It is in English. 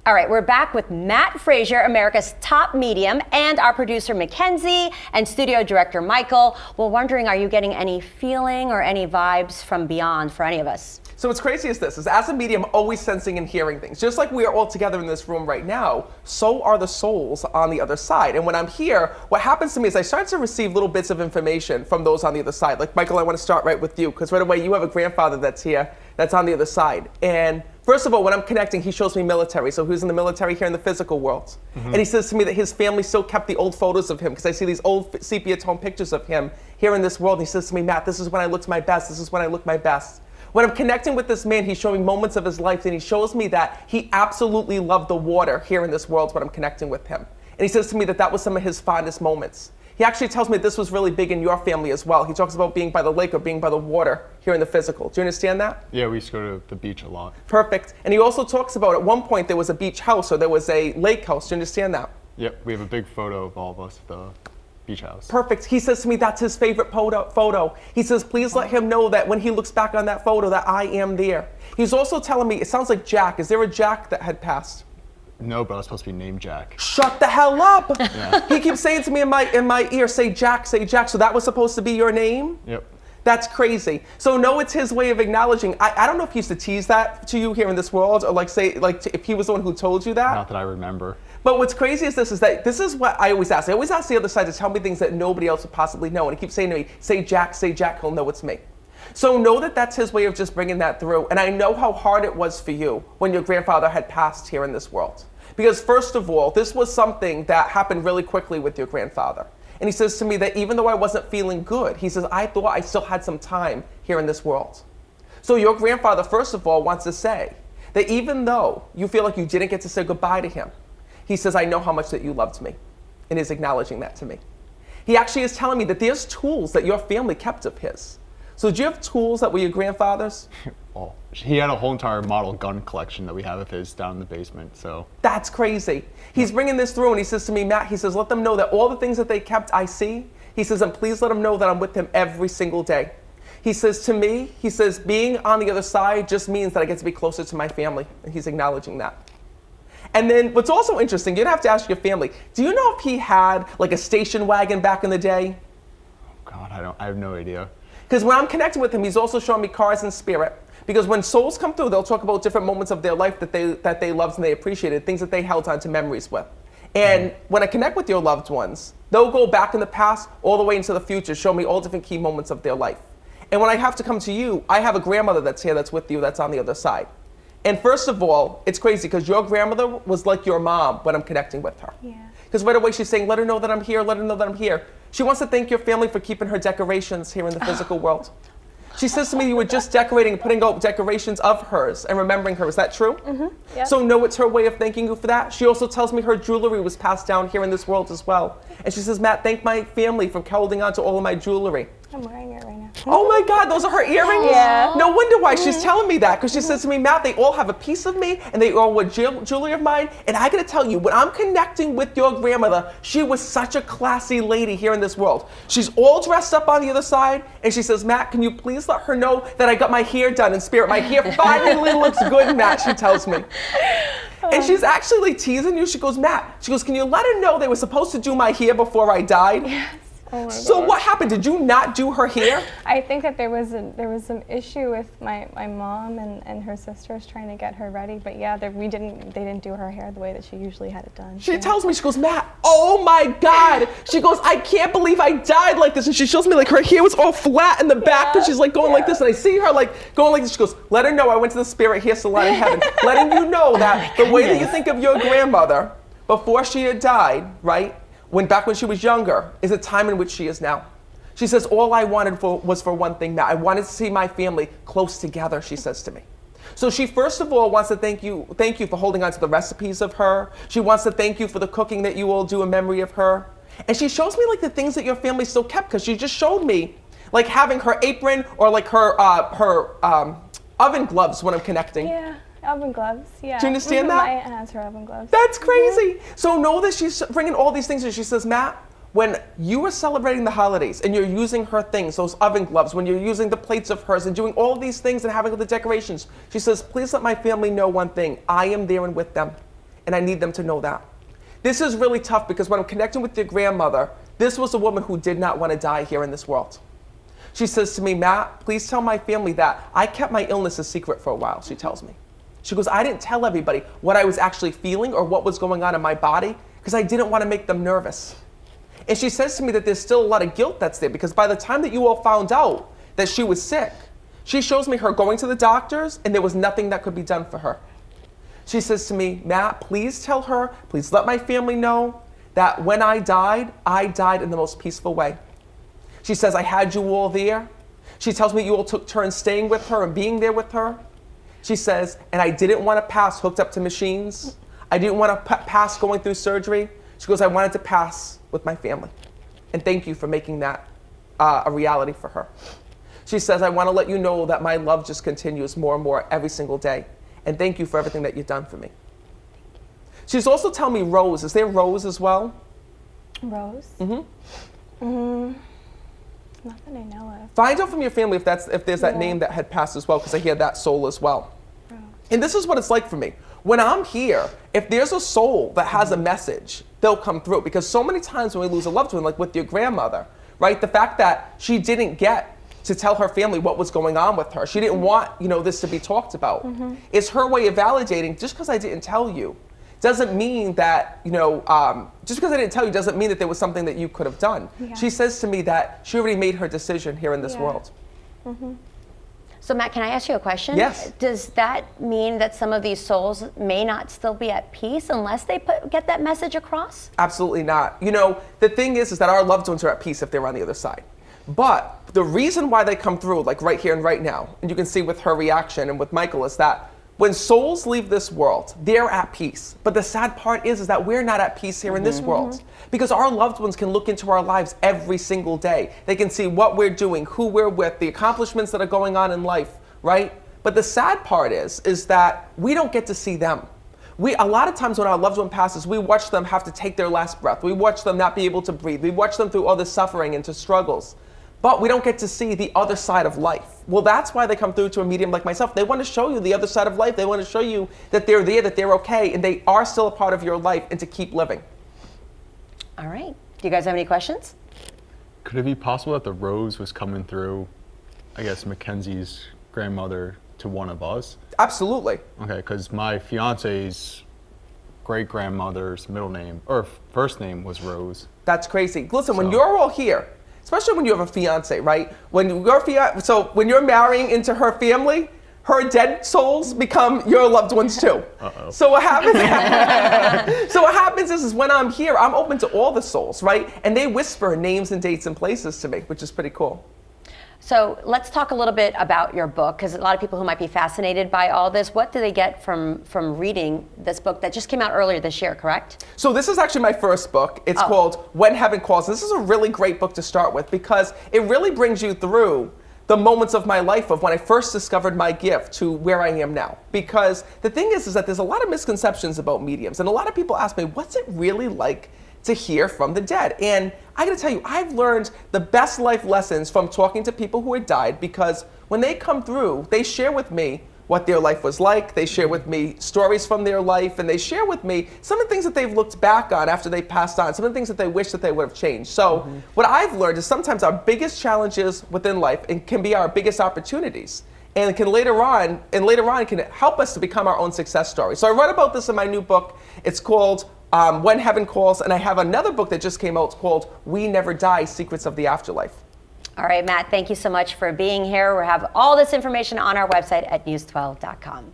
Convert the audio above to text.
All right, we're back with Matt Fraser, America's top medium, and our producer Mackenzie and studio director Michael. We're wondering, are you getting any feeling or any vibes from beyond for any of us? So what's crazy is this, is as a medium, always sensing and hearing things. Just like we are all together in this room right now, so are the souls on the other side. And when I'm here, what happens to me is I start to receive little bits of information from those on the other side. Like, Michael, I want to start right with you, because right away you have a grandfather that's here, that's on the other side. And first of all, when I'm connecting, he shows me military. So he was in the military here in the physical world. And he says to me that his family still kept the old photos of him, because I see these old sepia tone pictures of him here in this world. And he says to me, Matt, this is when I looked my best. This is when I look my best. When I'm connecting with this man, he's showing moments of his life, and he shows me that he absolutely loved the water here in this world when I'm connecting with him. And he says to me that that was some of his fondest moments. He actually tells me this was really big in your family as well. He talks about being by the lake or being by the water here in the physical. Do you understand that? Yeah, we used to go to the beach a lot. Perfect. And he also talks about at one point there was a beach house or there was a lake house. Do you understand that? Yep, we have a big photo of all of us at the beach house. Perfect. He says to me that's his favorite photo. He says, please let him know that when he looks back on that photo that I am there. He's also telling me, it sounds like Jack. Is there a Jack that had passed? No, but I was supposed to be named Jack. Shut the hell up. Yeah. He keeps saying to me in my ear, say Jack, say Jack. So that was supposed to be your name? Yep. That's crazy. So no, it's his way of acknowledging. I don't know if he used to tease that to you here in this world, or like say, like if he was the one who told you that. Not that I remember. But what's crazy is that this is what I always ask. I always ask the other side to tell me things that nobody else would possibly know. And he keeps saying to me, say Jack, he'll know it's me. So know that that's his way of just bringing that through. And I know how hard it was for you when your grandfather had passed here in this world. Because first of all, this was something that happened really quickly with your grandfather. And he says to me that even though I wasn't feeling good, he says, I thought I still had some time here in this world. So your grandfather, first of all, wants to say that even though you feel like you didn't get to say goodbye to him, he says, I know how much that you loved me, and is acknowledging that to me. He actually is telling me that there's tools that your family kept of his. So do you have tools that were your grandfather's? Well, he had a whole entire model gun collection that we have of his down in the basement, so. That's crazy. He's bringing this through, and he says to me, Matt, he says, let them know that all the things that they kept, I see. He says, and please let them know that I'm with them every single day. He says to me, he says, being on the other side just means that I get to be closer to my family, and he's acknowledging that. And then what's also interesting, you'd have to ask your family, do you know if he had like a station wagon back in the day? Oh God, I have no idea. Because when I'm connecting with him, he's also showing me cars in spirit. Because when souls come through, they'll talk about different moments of their life that they loved and they appreciated, things that they held on to memories with. And when I connect with your loved ones, they'll go back in the past all the way into the future, show me all different key moments of their life. And when I have to come to you, I have a grandmother that's here, that's with you, that's on the other side. And first of all, it's crazy because your grandmother was like your mom when I'm connecting with her. Yeah. Because right away she's saying, let her know that I'm here, let her know that I'm here. She wants to thank your family for keeping her decorations here in the physical world. She says to me, you were just decorating, putting out decorations of hers and remembering her. Is that true? Mm-hmm. Yep. So no, it's her way of thanking you for that. She also tells me her jewelry was passed down here in this world as well. And she says, Matt, thank my family for holding on to all of my jewelry. I'm wearing it right now. Oh my God, those are her earrings? Yeah. No wonder why she's telling me that, because she says to me, Matt, they all have a piece of me and they all were jewelry of mine. And I gotta tell you, when I'm connecting with your grandmother, she was such a classy lady here in this world. She's all dressed up on the other side and she says, Matt, can you please let her know that I got my hair done in spirit? My hair finally looks good, Matt, she tells me. And she's actually teasing you. She goes, Matt, she goes, can you let her know they were supposed to do my hair before I died? Yes. Oh so what happened? Did you not do her hair? I think that there was some issue with my mom and her sisters trying to get her ready, but yeah, they didn't do her hair the way that she usually had it done. She tells me, she goes, Matt, oh my God. She goes, I can't believe I died like this. And she shows me like her hair was all flat in the back and she's like going like this. And I see her like going like this. She goes, let her know I went to the spirit hair salon in heaven. Letting you know that the way that you think of your grandmother before she had died, right? Back when she was younger, is the time in which she is now. She says, all I wanted was for one thing, Matt. I wanted to see my family close together, she says to me. So she first of all wants to thank you for holding on to the recipes of her. She wants to thank you for the cooking that you all do in memory of her. And she shows me like the things that your family still kept, because she just showed me like having her apron or like her oven gloves when I'm connecting. Yeah. Oven gloves, yeah. Do you understand that? My aunt has her oven gloves. That's crazy. So know that she's bringing all these things, and she says, Matt, when you are celebrating the holidays and you're using her things, those oven gloves, when you're using the plates of hers and doing all of these things and having the decorations, she says, please let my family know one thing. I am there and with them. and I need them to know that. This is really tough because when I'm connecting with your grandmother, this was a woman who did not want to die here in this world. She says to me, Matt, please tell my family that I kept my illness a secret for a while, she tells me. She goes, I didn't tell everybody what I was actually feeling or what was going on in my body because I didn't want to make them nervous. And she says to me that there's still a lot of guilt that's there because by the time that you all found out that she was sick, she shows me her going to the doctors and there was nothing that could be done for her. She says to me, Matt, please tell her, please let my family know that when I died in the most peaceful way. She says, I had you all there. She tells me you all took turns staying with her and being there with her. She says, and I didn't want to pass hooked up to machines. I didn't want to pass going through surgery. She goes, I wanted to pass with my family. And thank you for making that a reality for her. She says, I want to let you know that my love just continues more and more every single day. And thank you for everything that you've done for me. She's also telling me Rose. Is there Rose as well? Rose? Not that I know of. Find out from your family if there's that name that had passed as well, because I hear that soul as well. Oh. And this is what it's like for me. When I'm here, if there's a soul that has a message, they'll come through. Because so many times when we lose a loved one, like with your grandmother, right? The fact that she didn't get to tell her family what was going on with her. She didn't want, this to be talked about. It's her way of validating, just because I didn't tell you doesn't mean that, just because I didn't tell you doesn't mean that there was something that you could have done. Yeah. She says to me that she already made her decision here in this world. So Matt, can I ask you a question? Yes. Does that mean that some of these souls may not still be at peace unless they get that message across? Absolutely not. The thing is that our loved ones are at peace if they're on the other side. But the reason why they come through, like right here and right now, and you can see with her reaction and with Michael, is that when souls leave this world, they're at peace. But the sad part is that we're not at peace here in this world. Because our loved ones can look into our lives every single day. They can see what we're doing, who we're with, the accomplishments that are going on in life, right? But the sad part is that we don't get to see them. A lot of times when our loved one passes, we watch them have to take their last breath. We watch them not be able to breathe. We watch them through all the suffering and to struggles. But we don't get to see the other side of life. Well, that's why they come through to a medium like myself. They want to show you the other side of life. They want to show you that they're there, that they're okay, and they are still a part of your life, and to keep living. All right. Do you guys have any questions? Could it be possible that the Rose was coming through, I guess, Mackenzie's grandmother to one of us? Absolutely. Okay, because my fiance's great-grandmother's middle name, or first name, was Rose. That's crazy. Listen, when you're all here, especially when you have a fiance, right? When you're marrying into her family, her dead souls become your loved ones too. Uh-oh. So what happens? So what happens is when I'm here, I'm open to all the souls, right? And they whisper names and dates and places to me, which is pretty cool. So let's talk a little bit about your book, because a lot of people who might be fascinated by all this, what do they get from reading this book that just came out earlier this year, correct? So this is actually my first book. It's called When Heaven Calls. This is a really great book to start with because it really brings you through the moments of my life of when I first discovered my gift to where I am now. Because the thing is that there's a lot of misconceptions about mediums, and a lot of people ask me, what's it really like to hear from the dead? And I gotta tell you, I've learned the best life lessons from talking to people who had died, because when they come through, they share with me what their life was like, they share with me stories from their life, and they share with me some of the things that they've looked back on after they passed on, some of the things that they wish that they would have changed. So what I've learned is sometimes our biggest challenges within life and can be our biggest opportunities. And it can later on can help us to become our own success story. So I wrote about this in my new book. It's called When Heaven Calls, and I have another book that just came out. It's called We Never Die, Secrets of the Afterlife. All right, Matt, thank you so much for being here. We have all this information on our website at news12.com.